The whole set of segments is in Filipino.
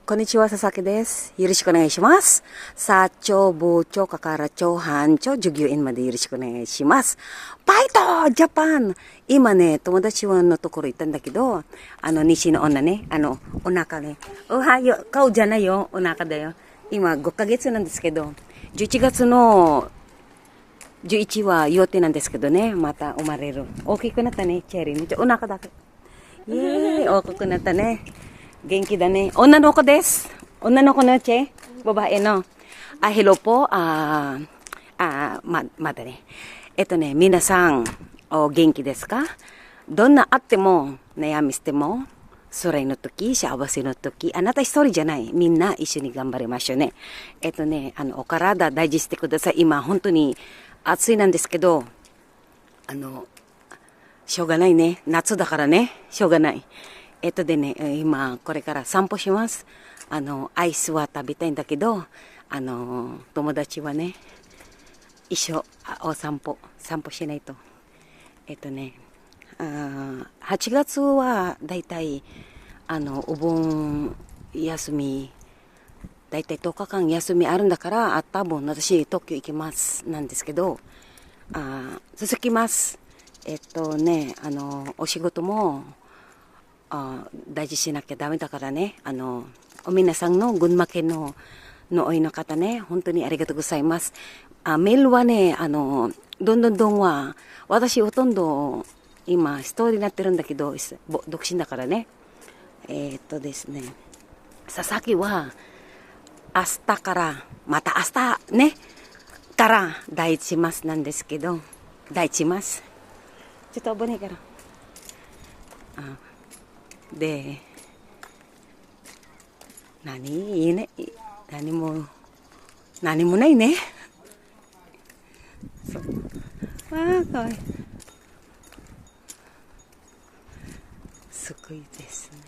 こんにちは、佐々木です。よろしくお願いします。さ長、部長、係長、班長、従業員までよろしくお願いします。バイトジャパン今ね、友達のところ行ったんだけど、西の女ね、お腹ね。おはよう、顔じゃないよ、お腹だよ。今5ヶ月なんですけど、11月の11は予定なんですけどね、また生まれる。大きくなったね、チェリーね。お腹だけ。イェーイ、大きくなったね。元気だね。女の子です。女の子のチェ、babae no. Hello po. まだね。皆さん、お元気ですか？どんなあっても、悩みしても、辛いの時、幸せの時、あなた一人じゃない。みんな一緒に頑張りましょうね。お体大事してください。今、本当に暑いなんですけど、しょうがないね。夏だからね。しょうがない。今、これから散歩します。アイスは食べたいんだけど、友達はね、一緒、散歩しないと。8月はだいたい、お盆休み、だいたい10日間休みあるんだから、多分私、東京行きます。なんですけど、続きます。お仕事も、大事しなきゃダメだからね。皆さんの群馬県のおいの方ね、本当にありがとうございます。メールはね、どんどんは、私ほとんど今ストーリーになってるんだけど、独身だからね。ですね、佐々木は明日から、また明日ね、から第一マスなんですけど、第一マス。ちょっと危ないから。で、いいね。何もないね。そう。かわいい。すごいですね。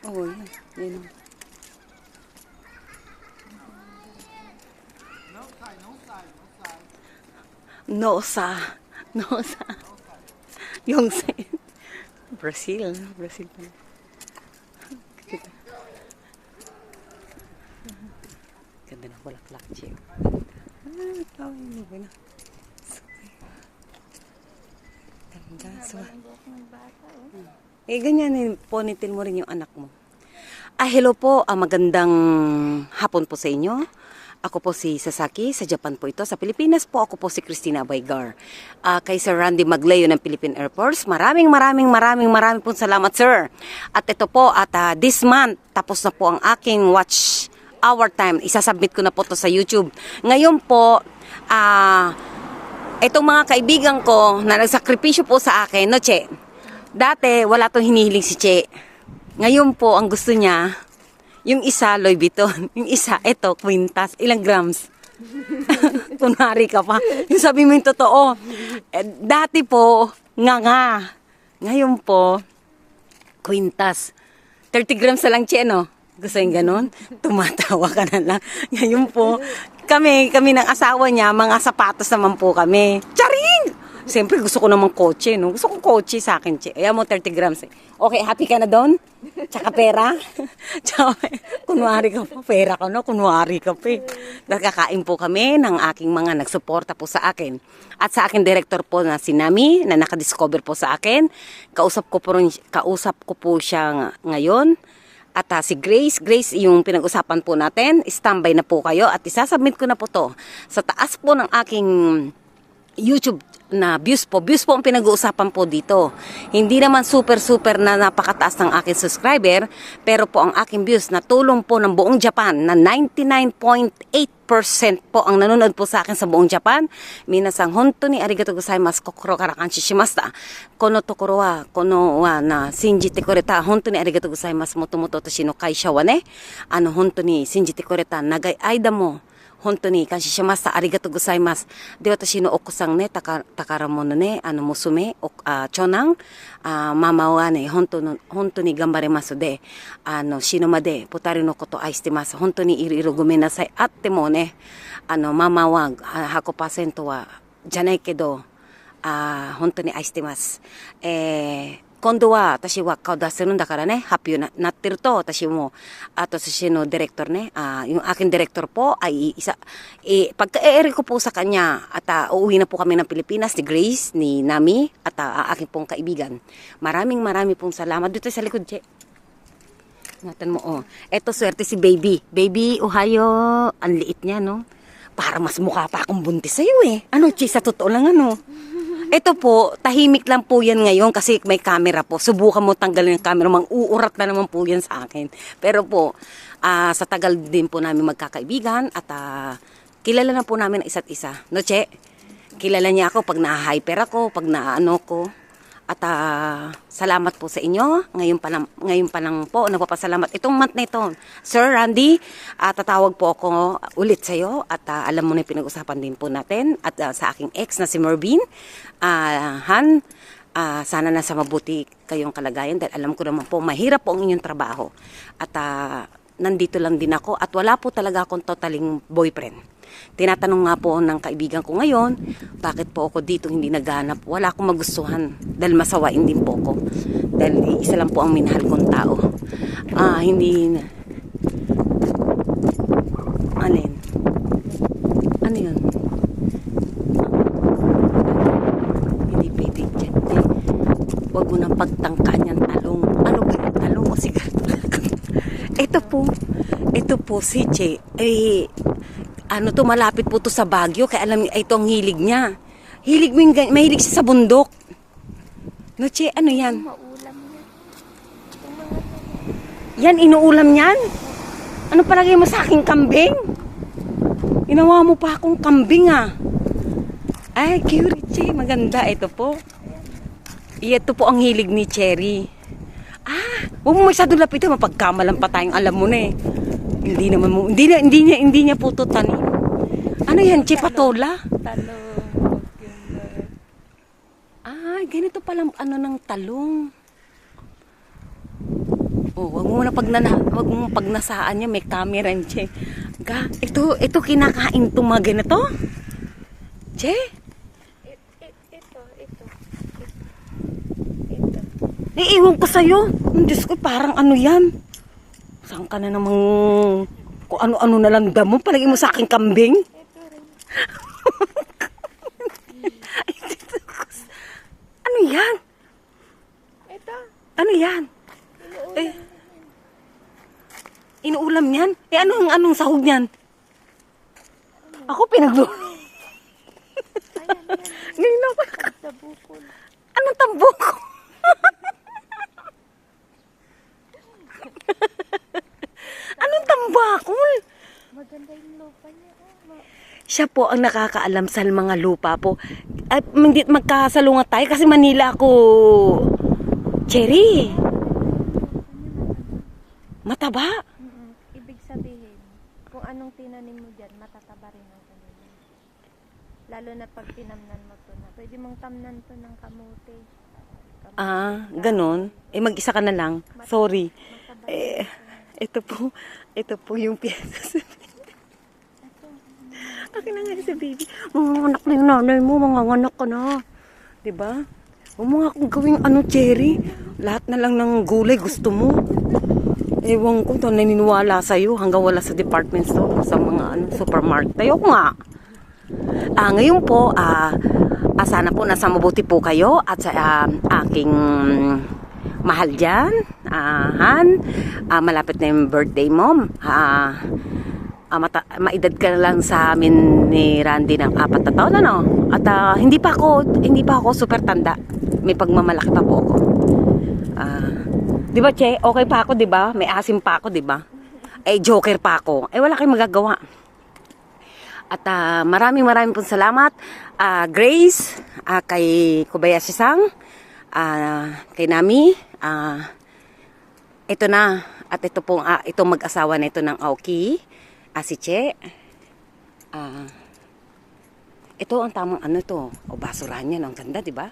おい、No sa. Yung sa Brazil pa. Ganda ng bulaklak, Chiyo. Tawin mo ba na? Ganda. Ganyan yung ponytail mo rin yung anak mo. Hello po. Magandang hapon po sa inyo. Ako po si Sasaki, sa Japan po ito. Sa Pilipinas po, ako po si Christina Baygar. Kay Sir Randy Maglayo ng Philippine Air Force. Maraming po salamat, sir. At ito po, this month, tapos na po ang aking watch hour time. Isasubmit ko na po to sa YouTube. Ngayon po, itong mga kaibigan ko na nagsakripisyo po sa akin, no, Che? Dati, wala tong hinihiling si Che. Ngayon po, ang gusto niya, yung isa, Louis Vuitton. Yung isa, ito, Quintas. Ilang grams? Kunwari ka pa. Yung sabi mo yung totoo. Dati po, nga. Ngayon po, Quintas. 30 grams na lang, Che, no? Gusto yung ganon? Tumatawa ka na lang. Ngayon po, kami ng asawa niya, mga sapatos naman po kami. Charing! Siyempre, gusto ko naman kotse, no? Gusto ko kotse sa akin, Che. Ayan mo, 30 grams. Okay, happy ka na doon? Tsaka pera? Tsaka, kunwari ka pa, pera ka, no? Kunwari ka pa. Nagkakain po kami ng aking mga nagsuporta po sa akin. At sa aking director po na si Nami, na nakadiscover po sa akin. Kausap ko po siya ngayon. At si Grace, yung pinag-usapan po natin, standby na po kayo. At isasubmit ko na po to sa taas po ng aking YouTube na views po ang pinag-uusapan po dito. Hindi naman super na napakataas ng aking subscriber, pero po ang aking views na tulong po ng buong Japan na 99.8% po ang nanonood po sa akin sa buong Japan. Minasang honto ni arigatou gozaimasu, kokoro kara kanshi shimashita. Kono tokoro wa na shinjite kureta honto ni arigatou gozaimasu. Motomoto watashi no kaisha wa ne, honto ni shinjite kureta nagai aida mo 本当に感謝しました。ありがとうございます。で、私のお子さんね、宝物ね、娘、長男、ママはね、本当に頑張れますで、死ぬまで二人のこと愛してます。本当にいろいろごめんなさい。あってもね、mamawag, hako% はじゃないけど、本当に愛してます。今度は私は顔出せるんだからね、発表なってると、私も、私のdirector ne, yung aking director po ay pagka-ere ko po sa kanya, at uuwi na po kami ng Pilipinas, ni Grace, ni Nami, at aking pong kaibigan. Maraming pong salamat. Dito sa likod, Che. Ingatan mo, oh. Eto, swerte si Baby. Baby, ohayo. Ang liit niya, no? Para mas mukha pa akong buntis sa'yo, eh. Ano, Che, sa totoo lang, ano? Ito po, tahimik lang po yan ngayon kasi may camera po. Subukan mo tanggalin yung camera, mang-uurat na naman po yan sa akin. Pero po, sa tagal din po namin magkakaibigan at kilala na po namin ang isa't isa. No, Che? Kilala niya ako pag na-hyper ako, pag na-ano ko. At salamat po sa inyo. Ngayon pa lang po, nagpapasalamat. Itong month na ito, Sir Randy, tatawag po ako ulit sa iyo at alam mo na pinag-usapan din po natin at sa aking ex na si Mervin. Han, sana nasa mabuti kayong kalagayan dahil alam ko naman po mahirap po ang inyong trabaho. At nandito lang din ako at wala po talaga akong totaling boyfriend. Tinatanong nga po ng kaibigan ko ngayon, bakit po ako dito hindi naghanap? Wala akong magustuhan dahil masawain din po ako. Dahil isa lang po ang minahal kong tao. Hindi... Alin? Ano yun? Hindi pwede dyan. Huwag mo nang pagtangkaan yung talong. Ano ba yung talong o sigaret? Ito po si Che. Malapit po to sa Baguio, kaya alam niyo, ito ang hilig niya. Mahilig siya sa bundok. No, Che, ano yan? Maulam Yan, inuulam niyan? Ano palagay mo sa aking kambing? Ginawa mo pa akong kambing, Ay, cute, Che, maganda. Ito po. Ito po ang hilig ni Cherry. Huwag mo masyado lapit, mapagkamalan pa tayong alam mo na eh. Hindi niya po ito tanim. Ano yan, chipatola? Talong. Ganito palang ng talong. Wag mo pagnasaan niya, may camera niya. Ito kinakain itong mga ganito? Che? Ito. Iiwan ko sa'yo. Diyos ko, parang ano yan. Saan ka na namang kung ano-ano na lang damo? Palagi mo sa aking kambing? Ano yan? Ito. Ano yan? Inuulam yan? Anong sahog yan? Ako pinagluto. Ngayon ako. Tabukol. Anong tambuko? Anong tambakol? Maganda yung lupa niya. Siya po ang nakakaalam sa mga lupa po. At hindi magkasalungat tayo kasi Manila ako. Cherry. Mataba. Ibig sabihin, kung anong tinanim mo dyan, matataba rin ang kanila. Lalo na pag tinamnan mo to na. Pwede mong tamnan to ng kamote. Ganon. Mag-isa ka na lang. Sorry. Ito po yung piyesa. Akin na nga sa baby. Mga anak na yung nanay mo, mga anak ka na. Diba? Huwag mo nga akong gawing Cherry. Lahat na lang ng gulay gusto mo. Ewan ko, naniniwala sa'yo hanggang wala sa department store, sa mga supermarket. Ayoko nga. Ngayon po, sana po nasa mabuti po kayo at sa aking mahal dyan, Han. Malapit na yung birthday mo. Maedad ka lang sa amin ni Randy ng 4 na taon, ano? At hindi pa ako super tanda. May pagmamalaki pa po ako. Di ba, Che? Okay pa ako, di ba? May asim pa ako, di ba? Joker pa ako. Wala kayong magagawa. At maraming pong salamat. Grace, kay Kobayashi-san, kay Nami. Ito na. At itong mag-asawa na ito ng Aoki. Si Che. Ito ang tamang ito. Basurahan yan. Ang ganda, di ba?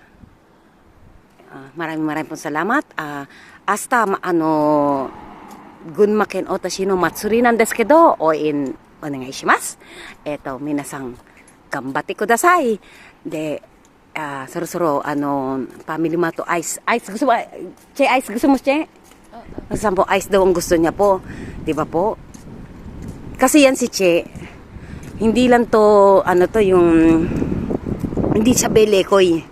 Maraming pong salamat. Hasta gunmaken o tashino matsuri nan desu kedo o in onegai shimasu. Minasang gambate kudasai. De, soro-soro, family mo to ice. Ice, gusto mo, Che, ice, gusto mo, Che? Saan po, ice daw ang gusto niya po. Di ba po? Kasi yan si Che, hindi lang to, yung, hindi siya belekoy.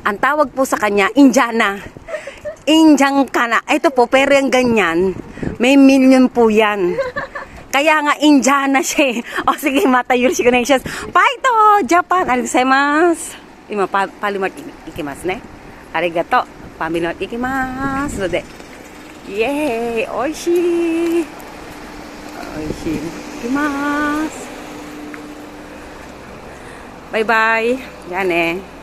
Ang tawag po sa kanya, Indiana. Indian ka na. Ito po, pero yung ganyan, may million po yan. Kaya nga, Indiana siya. O sige, mata yurishi connections. Paito, Japan. Arigasaimasu. Ima, palimat ikimasu ne. Arigato. Palimat ikimasu. De. Yay! Oishii! Oishii. Ikimasu. Bye-bye. Yan eh.